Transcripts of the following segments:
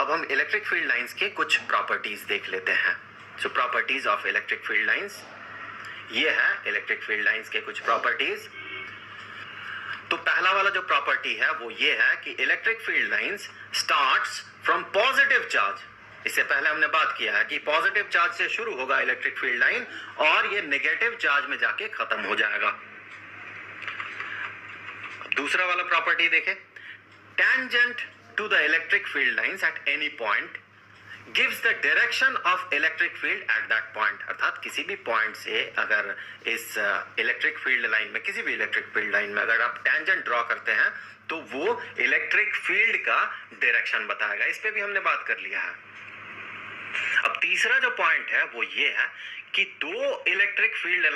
अब हम electric field lines के कुछ प्रॉपर्टीज देख लेते हैं। So properties of electric field lines, ये है इलेक्ट्रिक फील्ड लाइंस के कुछ प्रॉपर्टीज। तो पहला वाला जो प्रॉपर्टी है वो ये है कि electric field lines starts from positive charge. इससे पहले हमने बात किया है कि पॉजिटिव चार्ज से शुरू होगा इलेक्ट्रिक फील्ड लाइन और ये नेगेटिव चार्ज में जाके खत्म हो जाएगा। दूसरा वाला प्रॉपर्टी देखें, tangent to the electric field lines at any point gives the direction of electric field at that point. अर्थात किसी भी पॉइंट से अगर इस इलेक्ट्रिक फील्ड लाइन में, किसी भी इलेक्ट्रिक फील्ड लाइन में अगर आप टेंजेंट ड्रॉ करते हैं तो वो इलेक्ट्रिक फील्ड का डायरेक्शन बताएगा। इस पे भी हमने बात कर लिया है। अब तीसरा जो पॉइंट है वो ये है कि दो इलेक्ट्रिक फील्ड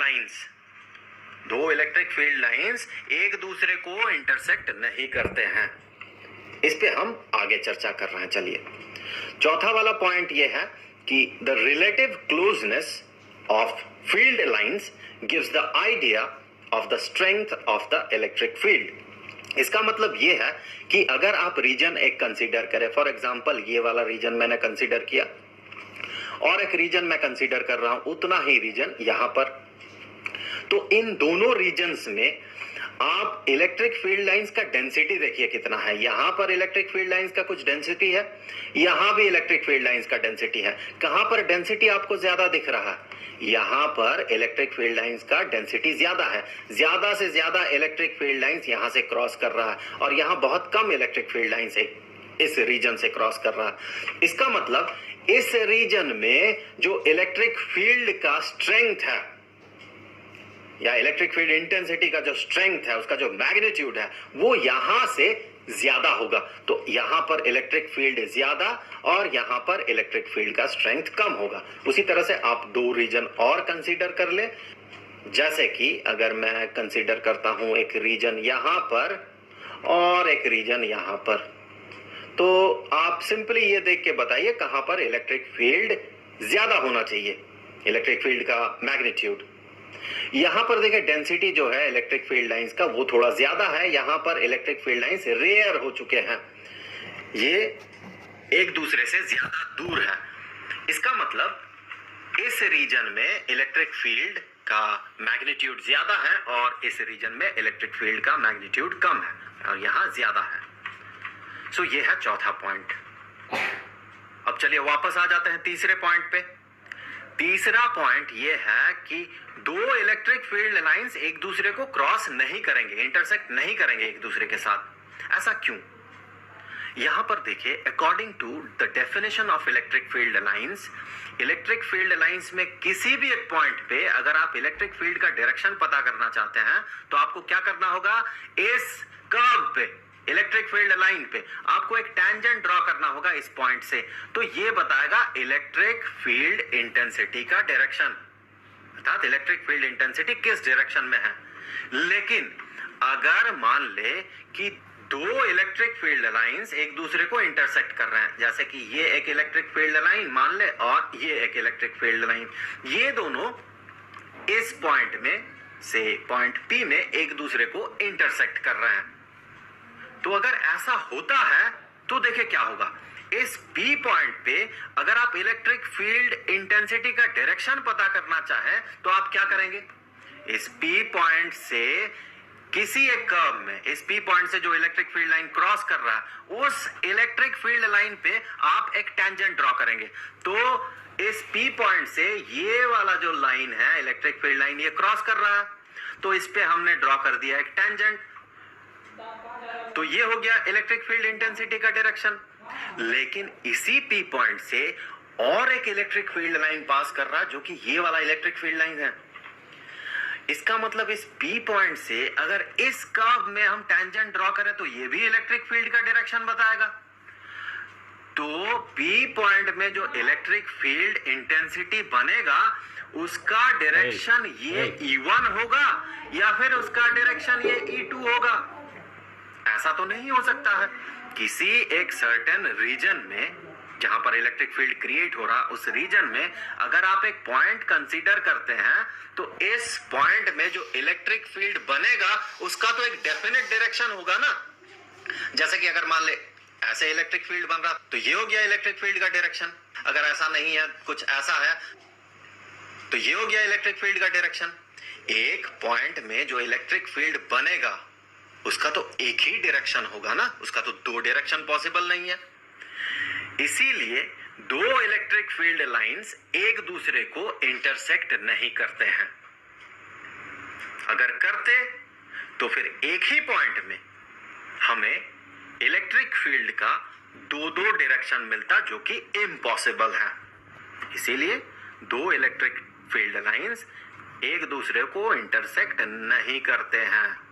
लाइंस एक दूसरे को इंटरसेक्ट नहीं करते हैं। इस पे हम आगे चर्चा कर रहे हैं। चलिए, चौथा वाला पॉइंट ये है कि the relative closeness of field lines gives the idea of the strength of the electric field. इसका मतलब ये है कि अगर आप रीजन एक कंसीडर करें, फॉर एग्जांपल ये वाला रीजन मैंने कंसीडर किया और एक रीजन मैं कंसीडर कर रहा हूं, उतना ही रीजन यहां पर, तो इन दोनों रीजन्स में आप इलेक्ट्रिक फील्ड लाइंस का डेंसिटी देखिए कितना है। यहां पर इलेक्ट्रिक फील्ड लाइंस का कुछ डेंसिटी है, यहां भी इलेक्ट्रिक फील्ड लाइंस का डेंसिटी है। कहां पर डेंसिटी आपको ज्यादा दिख रहा है? यहां पर इलेक्ट्रिक फील्ड लाइंस का डेंसिटी ज्यादा है। ज्यादा से ज्यादा इलेक्ट्रिक फील्ड लाइंस यहां से क्रॉस कर रहा है और यहां बहुत कम इलेक्ट्रिक फील्ड लाइंस इस रीजन से क्रॉस कर रहा है। इसका मतलब इस रीजन में जो इलेक्ट्रिक फील्ड का स्ट्रेंथ है या इलेक्ट्रिक फील्ड इंटेंसिटी का जो स्ट्रेंथ है, उसका जो मैग्नीट्यूड है, वो यहां से ज्यादा होगा। तो यहां पर इलेक्ट्रिक फील्ड ज्यादा और यहां पर इलेक्ट्रिक फील्ड का स्ट्रेंथ कम होगा। उसी तरह से आप दो रीजन और कंसीडर कर ले। जैसे कि अगर मैं कंसीडर करता हूं एक रीजन यहां पर और एक रीजन यहां पर, तो आप सिंपली ये देख के बताइए कहां पर इलेक्ट्रिक फील्ड ज्यादा होना चाहिए, इलेक्ट्रिक फील्ड का मैग्नीट्यूड। यहां पर देखिए डेंसिटी जो है इलेक्ट्रिक फील्ड लाइंस का वो थोड़ा ज्यादा है। यहां पर इलेक्ट्रिक फील्ड लाइंस रेयर हो चुके हैं, ये एक दूसरे से ज्यादा दूर है। इसका मतलब इस रीजन में इलेक्ट्रिक फील्ड का मैग्नीट्यूड ज्यादा है और इस रीजन में इलेक्ट्रिक फील्ड का मैग्नीट्यूड कम है और यहां ज्यादा है। सो ये है चौथा पॉइंट। अब चलिए वापस आ जाते हैं तीसरे पॉइंट पे। तीसरा पॉइंट ये है कि दो इलेक्ट्रिक फील्ड लाइंस एक दूसरे को क्रॉस नहीं करेंगे, इंटरसेक्ट नहीं करेंगे एक दूसरे के साथ। ऐसा क्यों? यहां पर देखिए, according to the definition of electric field lines में किसी भी एक पॉइंट पे अगर आप इलेक्ट्रिक फील्ड का डायरेक्शन पता करना चाहते हैं तो आपको क्या करना होगा? इस कर्व पे, इलेक्ट्रिक फील्ड लाइन पे आपको एक टेंजेंट ड्रॉ करना होगा इस पॉइंट से। तो ये बताएगा इलेक्ट्रिक फील्ड इंटेंसिटी का डायरेक्शन, अर्थात इलेक्ट्रिक फील्ड इंटेंसिटी किस डायरेक्शन में है। लेकिन अगर मान ले कि दो इलेक्ट्रिक फील्ड लाइंस एक दूसरे को इंटरसेक्ट कर रहे हैं, जैसे कि ये एक इलेक्ट्रिक फील्ड लाइन मान ले और ये एक इलेक्ट्रिक फील्ड लाइन, ये दोनों इस पॉइंट में से पॉइंट P में एक दूसरे को इंटरसेक्ट कर रहे हैं। तो अगर ऐसा होता है तो देखिए क्या होगा। इस P पॉइंट पे अगर आप इलेक्ट्रिक फील्ड इंटेंसिटी का डायरेक्शन पता करना चाहें तो आप क्या करेंगे? इस P पॉइंट से किसी एक कर्व में, इस P पॉइंट से जो इलेक्ट्रिक फील्ड लाइन क्रॉस कर रहा है, उस इलेक्ट्रिक फील्ड लाइन पे आप एक टेंजेंट ड्रॉ करेंगे। तो इस P पॉइंट से ये वाला जो लाइन है, इलेक्ट्रिक फील्ड लाइन, ये क्रॉस कर रहा है, तो इस पे हमने ड्रॉ कर दिया एक टेंजेंट। तो ये हो गया इलेक्ट्रिक फील्ड इंटेंसिटी का डायरेक्शन। लेकिन इसी P पॉइंट से और एक इलेक्ट्रिक फील्ड लाइन पास कर रहा है जो कि ये वाला इलेक्ट्रिक फील्ड लाइन है। इसका मतलब इस P पॉइंट से अगर इस कर्व में हम टेंजेंट ड्रॉ करें तो ये भी इलेक्ट्रिक फील्ड का डायरेक्शन बताएगा। तो P पॉइंट में जो इलेक्ट्रिक फील्ड इंटेंसिटी बनेगा उसका डायरेक्शन ये E1 होगा या फिर उसका डायरेक्शन ये E2 होगा। ऐसा तो नहीं हो सकता है। किसी एक सर्टेन रीजन में जहां पर इलेक्ट्रिक फील्ड क्रिएट हो रहा, उस रीजन में अगर आप एक पॉइंट कंसीडर करते हैं तो इस पॉइंट में जो इलेक्ट्रिक फील्ड बनेगा उसका तो एक डेफिनेट डायरेक्शन होगा ना। जैसे कि अगर मान ले ऐसे इलेक्ट्रिक फील्ड बन रहा, तो ये हो गया इलेक्ट्रिक फील्ड का डायरेक्शन। अगर ऐसा नहीं है, कुछ ऐसा है, तो ये हो गया इलेक्ट्रिक फील्ड का डायरेक्शन। एक पॉइंट में जो इलेक्ट्रिक फील्ड बनेगा उसका तो एक ही डायरेक्शन होगा ना, उसका तो दो डायरेक्शन पॉसिबल नहीं है। इसीलिए दो इलेक्ट्रिक फील्ड लाइंस एक दूसरे को इंटरसेक्ट नहीं करते हैं। अगर करते तो फिर एक ही पॉइंट में हमें इलेक्ट्रिक फील्ड का दो दो डायरेक्शन मिलता, जो कि इम्पॉसिबल है। इसीलिए दो इलेक्ट्रिक फील्ड लाइंस एक दूसरे को इंटरसेक्ट नहीं करते हैं।